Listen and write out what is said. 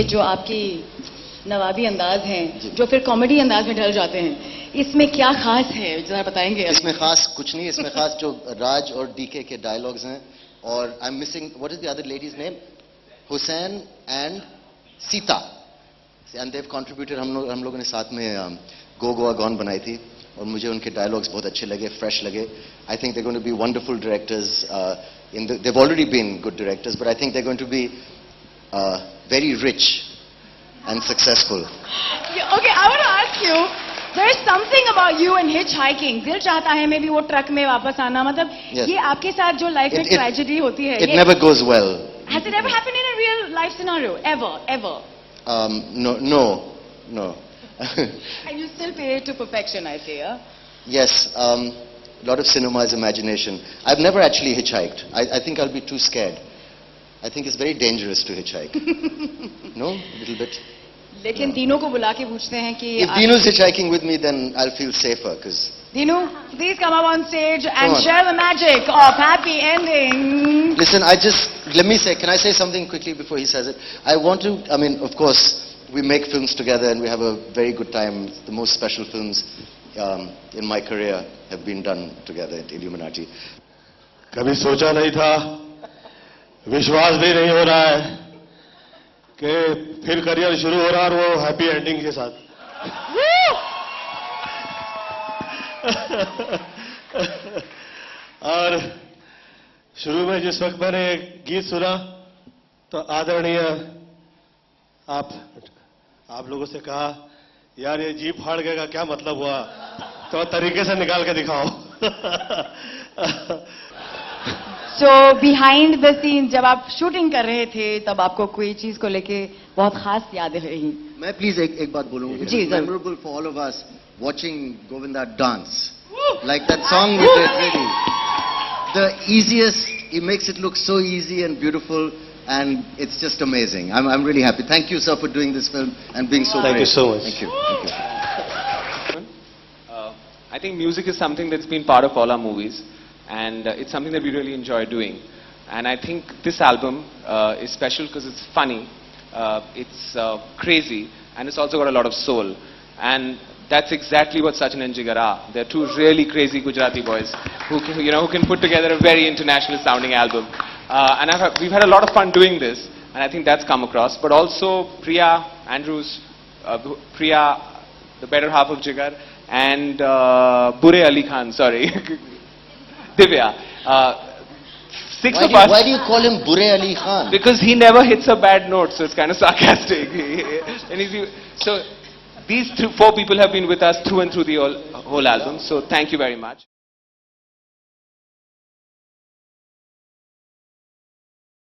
जो आपकी नवाबी अंदाज हैं, जो फिर कॉमेडी अंदाज में ढल जाते हैं, इसमें क्या खास है जरा बताएंगे? इसमें खास कुछ नहीं, इसमें खास जो राज और डीके के डायलॉग्स हैं, और I am missing what is the other ladies name, Hussain and Sita, and Dev contributed. हम लोगों ने साथ में गो गोवा गॉन बनाई थी, और मुझे उनके डायलॉग्स बहुत अच्छे लगे, फ्रेश लगे. I think they going to be wonderful directors. They've already been good directors, but I think they're going to be very rich and successful. Okay, I want to ask you, there's something about you and hitchhiking. दिल चाहता है maybe वो truck में वापस आना, मतलब Yes. ये आपके साथ जो लाइफ में ट्रेजेडी होती है, It never goes well. Has it ever happened in a real life scenario? Ever? No. And you still pay it to perfection, I say, yeah? Yes, a lot of cinema is imagination. I've never actually hitchhiked. I think I'll be too scared. I think it's very dangerous to hitchhike. No? A little bit? लेकिन तीनों को बुला के पूछते हैं कि If Dinu's hitchhiking with me, then I'll feel safer, because... Dinu, please come up on stage and share the magic of happy ending. Listen, can I say something quickly before he says it? I want to, I mean, of course, we make films together and we have a very good time. The most special films in my career have been done together at Illuminati. कभी सोचा नहीं था, विश्वास भी नहीं हो रहा है कि फिर करियर शुरू हो रहा है, और वो हैप्पी एंडिंग के साथ. और शुरू में जिस वक्त मैंने गीत सुना, तो आदरणीय आप लोगों से कहा, यार ये जीप फाड़ गए का क्या मतलब हुआ, तो तरीके से निकाल के दिखाओ. So behind the scenes, जब आप शूटिंग कर रहे थे, तब आपको कोई चीज को लेके बहुत खास यादें रही? मैं प्लीज एक बात बोलूंगा. जी, memorable for all of us watching Govinda dance. Like that song we did, really. The easiest, he makes it look so easy and beautiful, and it's just amazing. I'm really happy. Thank you, sir, for doing this film and being so great. Thank you so much. Thank you. I think music is something that's been part of all our movies, and it's something that we really enjoy doing. And I think this album is special because it's funny, it's crazy, and it's also got a lot of soul. And that's exactly what Sachin and Jigar are. They're two really crazy Gujarati boys who can put together a very international sounding album. And we've had a lot of fun doing this, and I think that's come across. But also Priya Andrews, Priya, the better half of Jigar, and Bure Ali Khan, sorry, Divya. Why do you call him Bure Ali Khan? Because he never hits a bad note, so it's kind of sarcastic. So these four people have been with us through and through the whole album, so thank you very much.